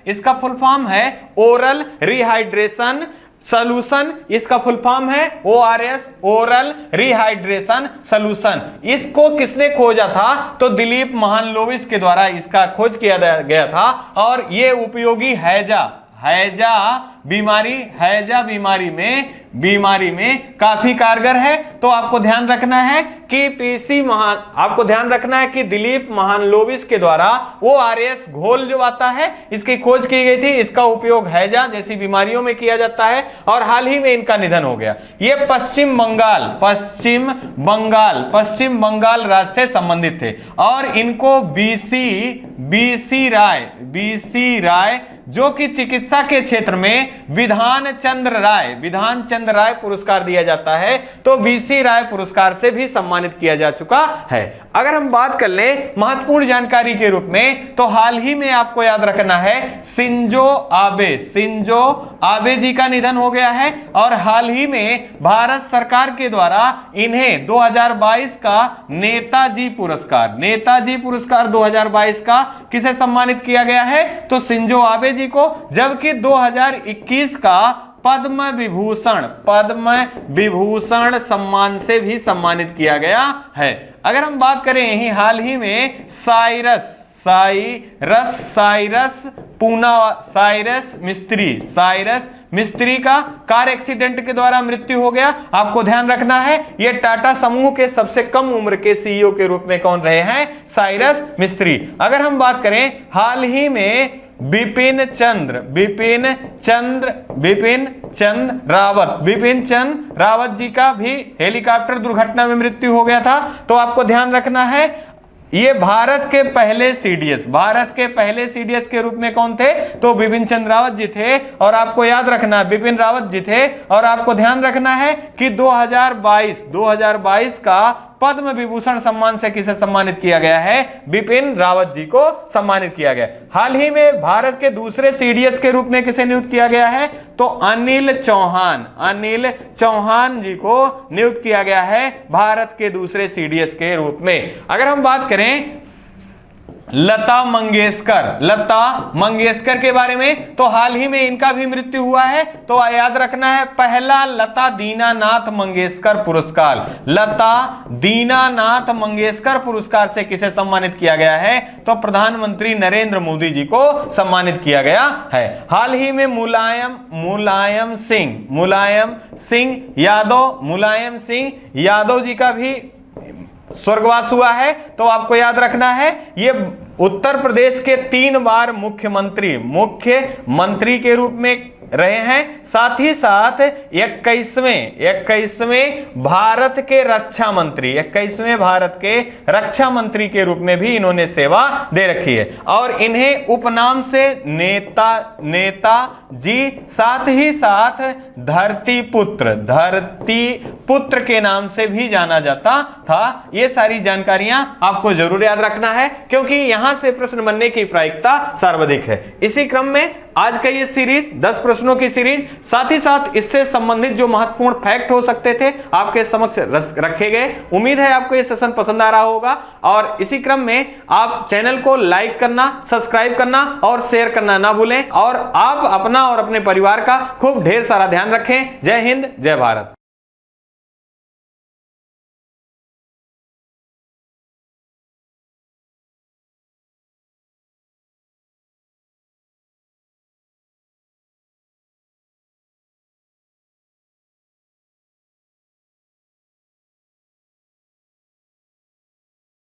इसका फुल फॉर्म है ओरल रिहाइड्रेशन सॉल्यूशन। इसका फुल फॉर्म है ORS, ओरल रिहाइड्रेशन सॉल्यूशन। इसको किसने खोजा था? तो दिलीप महानलोविस के द्वारा इसका खोज किया गया था। और यह उपयोगी हैजा बीमारी में काफी कारगर है। तो आपको ध्यान रखना है कि आपको ध्यान रखना है कि दिलीप महानलोविस के द्वारा ORS घोल जो आता है इसकी खोज की गई थी। इसका उपयोग हैजा जैसी बीमारियों में किया जाता है और हाल ही में इनका निधन हो गया। ये पश्चिम बंगाल राज्य से संबंधित थे। और इनको बीसी राय जो कि चिकित्सा के क्षेत्र में विधान चंद्र राय पुरस्कार दिया जाता है, तो बीसी राय पुरस्कार से भी सम्मानित किया जा चुका है। अगर हम बात कर लें महत्वपूर्ण जानकारी के रूप में, तो हाल ही में आपको याद रखना है शिंजो आबे जी का निधन हो गया है। और हाल ही में भारत सरकार के द्वारा इन्हें 2022 का नेताजी पुरस्कार 2022 का किसे सम्मानित किया गया है? तो शिंजो आबे जी को। जबकि 2021 का पद्म विभूषण सम्मान से भी सम्मानित किया गया है। अगर हम बात करें यही हाल ही में साइरस मिस्त्री का कार एक्सीडेंट के द्वारा मृत्यु हो गया। आपको ध्यान रखना है ये टाटा समूह के सबसे कम उम्र के CEO के रूप में कौन रहे हैं? साइरस मिस्त्री। अगर हम बात करें हाल ही में बिपिन चंद्र रावत जी का भी हेलीकॉप्टर दुर्घटना में मृत्यु हो गया था। तो आपको ध्यान रखना है ये भारत के पहले सीडीएस के रूप में कौन थे? तो बिपिन चंद्र रावत जी थे। और आपको याद रखना बिपिन रावत जी थे। और आपको ध्यान रखना है कि 2022 का पद्म विभूषण सम्मान से किसे सम्मानित किया गया है? बिपिन रावत जी को सम्मानित किया गया। हाल ही में भारत के दूसरे सीडीएस के रूप में किसे नियुक्त किया गया है? तो अनिल चौहान जी को नियुक्त किया गया है भारत के दूसरे सीडीएस के रूप में। अगर हम बात करें लता मंगेशकर के बारे में, तो हाल ही में इनका भी मृत्यु हुआ है। तो याद रखना है पहला लता दीनानाथ मंगेशकर पुरस्कार से किसे सम्मानित किया गया है? तो प्रधानमंत्री नरेंद्र मोदी जी को सम्मानित किया गया है। हाल ही में मुलायम सिंह यादव जी का भी स्वर्गवास हुआ है। तो आपको याद रखना है ये उत्तर प्रदेश के 3 बार मुख्यमंत्री के रूप में रहे हैं। साथ ही साथ 21वें भारत के रक्षा मंत्री के रूप में भी इन्होंने सेवा दे रखी है। और इन्हें उपनाम से नेता जी, साथ ही साथ धरती पुत्र के नाम से भी जाना जाता था। ये सारी जानकारियां आपको जरूर याद रखना है क्योंकि यहां से प्रश्न बनने की प्रायिकता सर्वाधिक है। इसी क्रम में आज का ये सीरीज 10 प्रश्नों की सीरीज, साथ ही साथ इससे संबंधित जो महत्वपूर्ण फैक्ट हो सकते थे आपके समक्ष रखे गए। उम्मीद है आपको ये सेशन पसंद आ रहा होगा। और इसी क्रम में आप चैनल को लाइक करना, सब्सक्राइब करना और शेयर करना ना भूलें। और आप अपना और अपने परिवार का खूब ढेर सारा ध्यान रखें। जय हिंद, जय भारत।